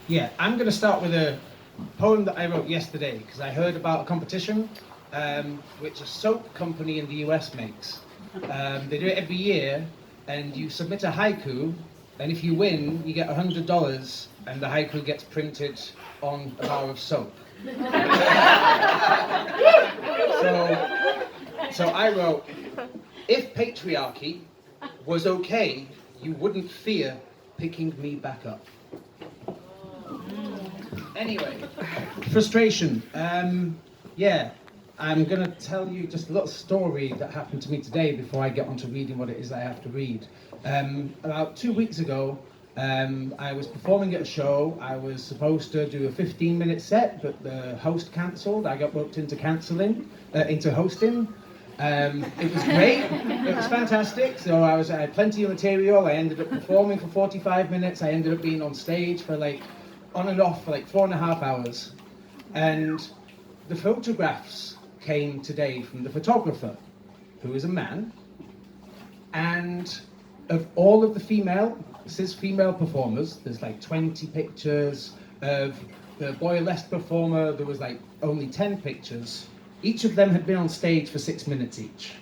Yeah, I'm going to start with a poem that I wrote yesterday because I heard about a competition which a soap company in the US makes. They do it every year, and you submit a haiku, and if you win, you get $100, and the haiku gets printed on a bar of soap. So I wrote, if patriarchy was okay, you wouldn't fear picking me back up. Anyway, frustration. Yeah, I'm going to tell you just a little story that happened to me today before I get on to reading what it is I have to read. About 2 weeks ago, I was performing at a show. I was supposed to do a 15-minute set, but the host cancelled. I got booked into hosting. It was great. It was fantastic. So I had plenty of material. I ended up performing for 45 minutes. I ended up being on stage for on and off for 4.5 hours. And the photographs came today from the photographer, who is a man. And of all of the cis female performers, there's 20 pictures. Of the boylesque performer, there was only 10 pictures. Each of them had been on stage for 6 minutes each.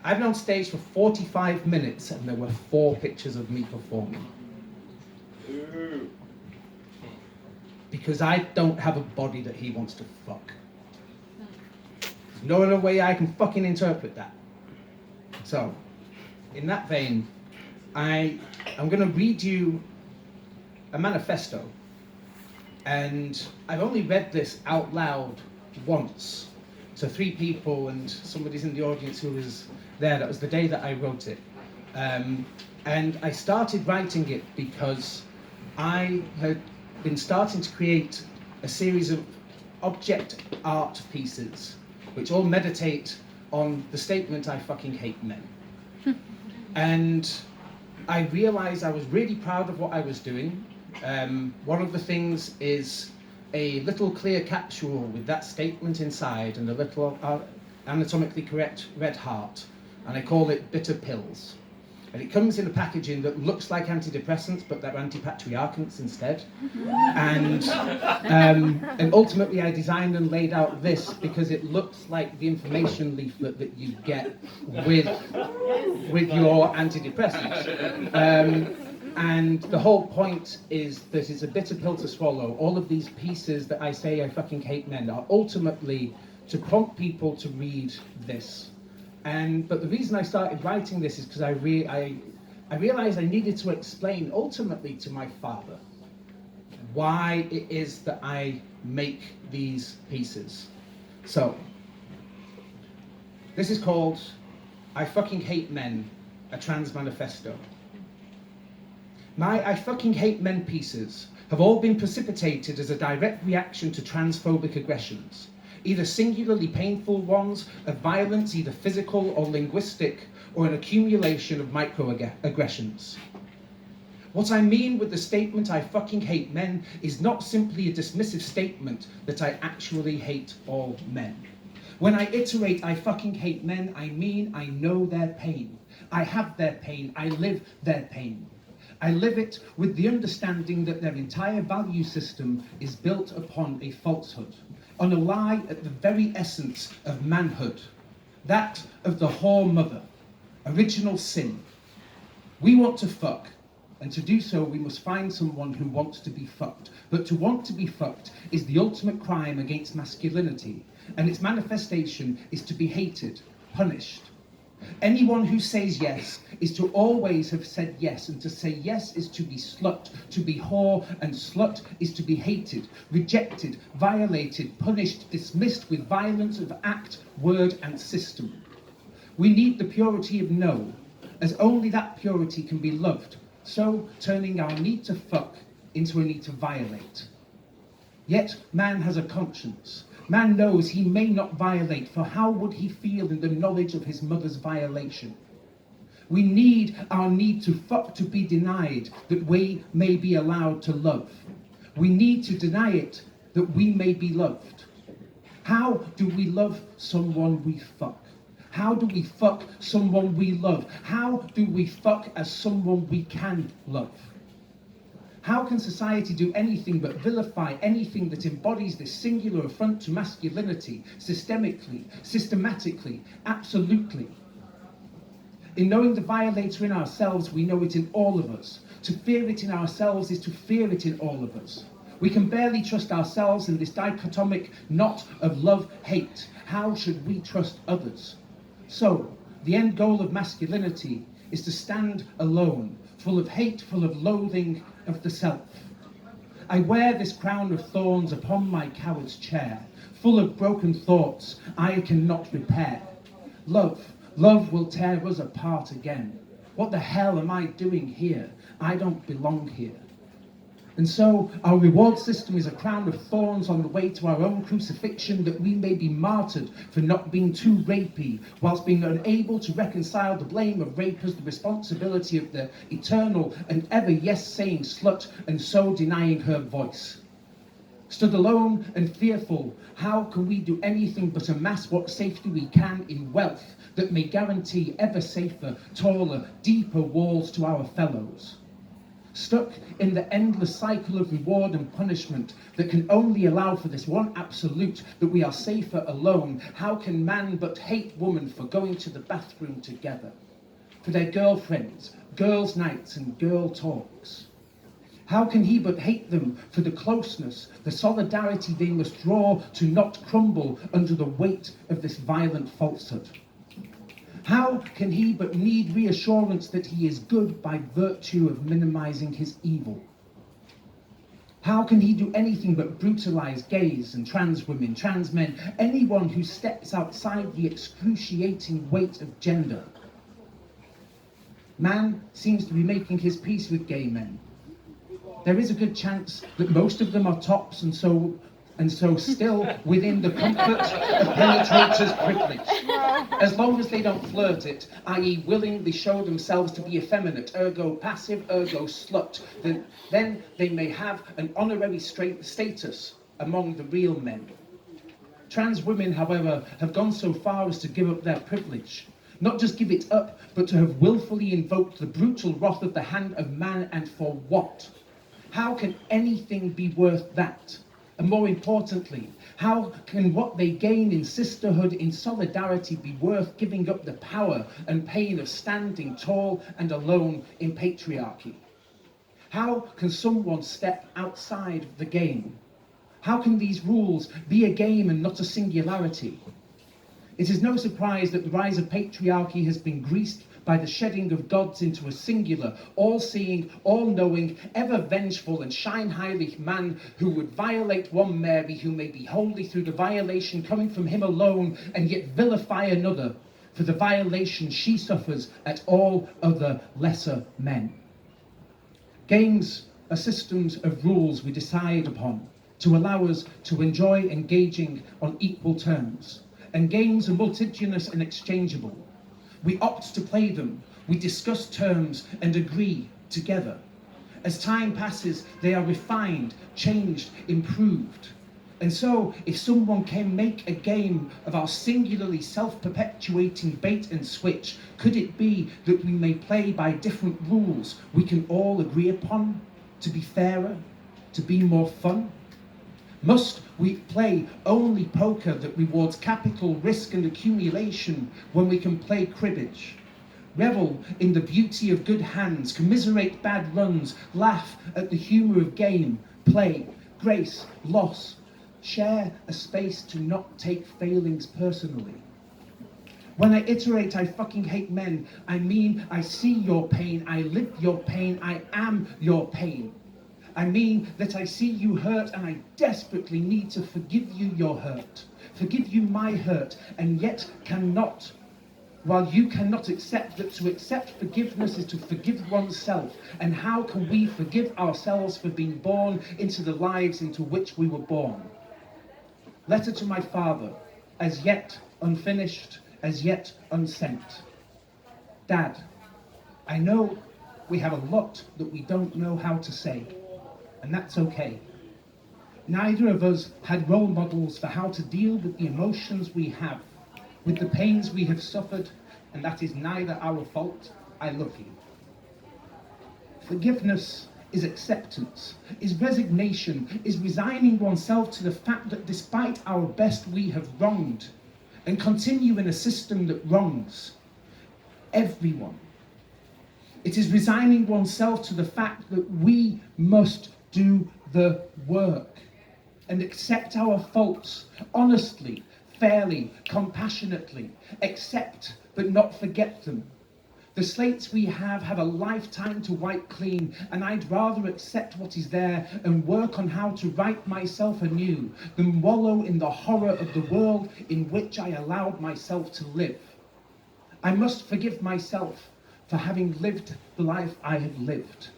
I've been on stage for 45 minutes and there were 4 pictures of me performing. Ooh. Because I don't have a body that he wants to fuck. There's no other way I can fucking interpret that. So, in that vein, I'm going to read you a manifesto. And I've only read this out loud once to 3 people, and somebody's in the audience who was there. That was the day that I wrote it. And I started writing it because I had been starting to create a series of object art pieces which all meditate on the statement, I fucking hate men. And I realized I was really proud of what I was doing. One of the things is a little clear capsule with that statement inside and a little anatomically correct red heart, and I call it Bitter Pills. And it comes in a packaging that looks like antidepressants, but they're anti-patriarchants instead. And ultimately I designed and laid out this because it looks like the information leaflet that you get with your antidepressants. And the whole point is that it's a bitter pill to swallow. All of these pieces that I say I fucking hate men are ultimately to prompt people to read this. But the reason I started writing this is because I realized I needed to explain ultimately to my father why it is that I make these pieces. So, this is called I Fucking Hate Men, a Trans Manifesto. My I Fucking Hate Men pieces have all been precipitated as a direct reaction to transphobic aggressions, either singularly painful ones of violence, either physical or linguistic, or an accumulation of microaggressions. What I mean with the statement I fucking hate men is not simply a dismissive statement that I actually hate all men. When I iterate I fucking hate men, I mean I know their pain. I have their pain, I live their pain. I live it with the understanding that their entire value system is built upon a falsehood, on a lie at the very essence of manhood, that of the whore mother, original sin. We want to fuck, and to do so we must find someone who wants to be fucked. But to want to be fucked is the ultimate crime against masculinity, and its manifestation is to be hated, punished. Anyone who says yes is to always have said yes, and to say yes is to be slut, to be whore, and slut is to be hated, rejected, violated, punished, dismissed with violence of act, word, and system. We need the purity of no, as only that purity can be loved, so turning our need to fuck into a need to violate. Yet man has a conscience. Man knows he may not violate, for how would he feel in the knowledge of his mother's violation? We need our need to fuck to be denied, that we may be allowed to love. We need to deny it, that we may be loved. How do we love someone we fuck? How do we fuck someone we love? How do we fuck as someone we can love? How can society do anything but vilify anything that embodies this singular affront to masculinity, systemically, systematically, absolutely? In knowing the violator in ourselves, we know it in all of us. To fear it in ourselves is to fear it in all of us. We can barely trust ourselves in this dichotomic knot of love-hate. How should we trust others? So, the end goal of masculinity is to stand alone, full of hate, full of loathing of the self. I wear this crown of thorns upon my coward's chair, full of broken thoughts I cannot repair. Love will tear us apart again. What the hell am I doing here? I don't belong here. And so our reward system is a crown of thorns on the way to our own crucifixion, that we may be martyred for not being too rapey, whilst being unable to reconcile the blame of rape as the responsibility of the eternal and ever yes-saying slut, and so denying her voice. Stood alone and fearful, how can we do anything but amass what safety we can in wealth that may guarantee ever safer, taller, deeper walls to our fellows? Stuck in the endless cycle of reward and punishment that can only allow for this one absolute, that we are safer alone, how can man but hate woman for going to the bathroom together, for their girlfriends, girls' nights and girl talks? How can he but hate them for the closeness, the solidarity they must draw to not crumble under the weight of this violent falsehood? How can he but need reassurance that he is good by virtue of minimizing his evil? How can he do anything but brutalize gays and trans women, trans men, anyone who steps outside the excruciating weight of gender? Man seems to be making his peace with gay men. There is a good chance that most of them are tops and so still within the comfort of penetrator's privilege. As long as they don't flirt it, i.e. willingly show themselves to be effeminate, ergo passive, ergo slut, then they may have an honorary status among the real men. Trans women, however, have gone so far as to give up their privilege. Not just give it up, but to have willfully invoked the brutal wrath of the hand of man, and for what? How can anything be worth that? And more importantly, how can what they gain in sisterhood, in solidarity, be worth giving up the power and pain of standing tall and alone in patriarchy? How can someone step outside the game? How can these rules be a game and not a singularity? It is no surprise that the rise of patriarchy has been greased by the shedding of gods into a singular, all-seeing, all-knowing, ever-vengeful and shine-heilig man who would violate one Mary who may be holy through the violation coming from him alone, and yet vilify another for the violation she suffers at all other lesser men. Games are systems of rules we decide upon to allow us to enjoy engaging on equal terms, and games are multitudinous and exchangeable. We opt to play them, we discuss terms and agree together. As time passes, they are refined, changed, improved. And so, if someone can make a game of our singularly self-perpetuating bait and switch, could it be that we may play by different rules we can all agree upon, to be fairer, to be more fun? Must we play only poker that rewards capital, risk and accumulation when we can play cribbage? Revel in the beauty of good hands, commiserate bad runs, laugh at the humour of game, play, grace, loss, share a space to not take failings personally. When I iterate, I fucking hate men, I mean I see your pain, I live your pain, I am your pain. I mean that I see you hurt and I desperately need to forgive you your hurt, forgive you my hurt, and yet cannot. While you cannot accept that to accept forgiveness is to forgive oneself, and how can we forgive ourselves for being born into the lives into which we were born? Letter to my father, as yet unfinished, as yet unsent. Dad, I know we have a lot that we don't know how to say. And that's okay. Neither of us had role models for how to deal with the emotions we have, with the pains we have suffered, and that is neither our fault. I love you. Forgiveness is acceptance, is resignation, is resigning oneself to the fact that despite our best we have wronged, and continue in a system that wrongs everyone. It is resigning oneself to the fact that we must do the work and accept our faults honestly, fairly, compassionately, accept but not forget them. The slates we have a lifetime to wipe clean, and I'd rather accept what is there and work on how to write myself anew than wallow in the horror of the world in which I allowed myself to live. I must forgive myself for having lived the life I have lived.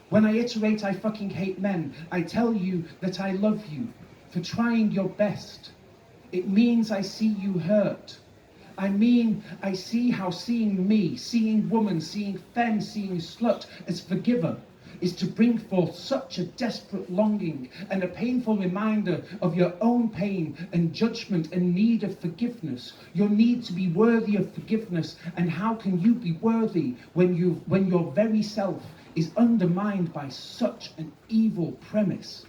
When I iterate I fucking hate men, I tell you that I love you for trying your best. It means I see you hurt. I mean, I see how seeing me, seeing woman, seeing femme, seeing slut as forgiver is to bring forth such a desperate longing and a painful reminder of your own pain and judgment and need of forgiveness, your need to be worthy of forgiveness. And how can you be worthy when your very self is undermined by such an evil premise?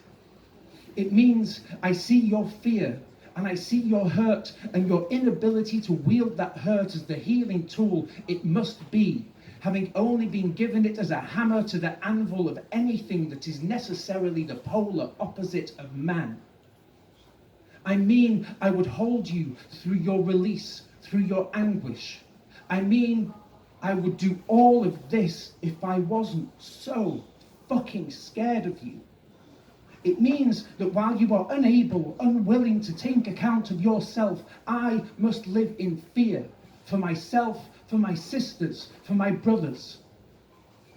It means I see your fear, and I see your hurt and your inability to wield that hurt as the healing tool it must be, having only been given it as a hammer to the anvil of anything that is necessarily the polar opposite of man. I mean, I would hold you through your release, through your anguish. I mean, I would do all of this if I wasn't so fucking scared of you. It means that while you are unable, unwilling to take account of yourself, I must live in fear for myself, for my sisters, for my brothers.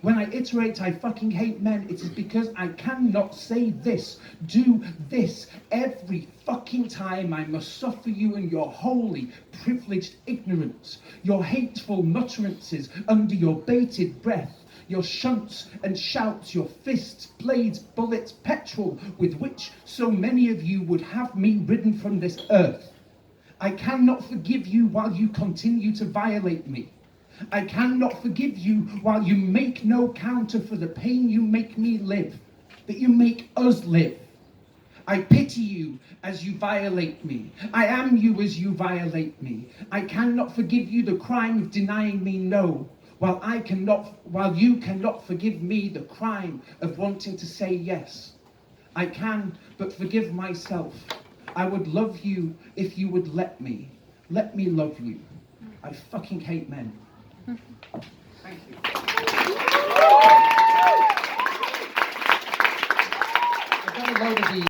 When I iterate I fucking hate men, it is because I cannot say this, do this, every fucking time I must suffer you in your holy, privileged ignorance, your hateful mutterances under your bated breath, your shunts and shouts, your fists, blades, bullets, petrol, with which so many of you would have me ridden from this earth. I cannot forgive you while you continue to violate me. I cannot forgive you while you make no counter for the pain you make me live, that you make us live. I pity you as you violate me. I am you as you violate me. I cannot forgive you the crime of denying me no, while you cannot forgive me the crime of wanting to say yes. I can but forgive myself. I would love you if you would let me. Let me love you. I fucking hate men. Thank you. I've got a load of these.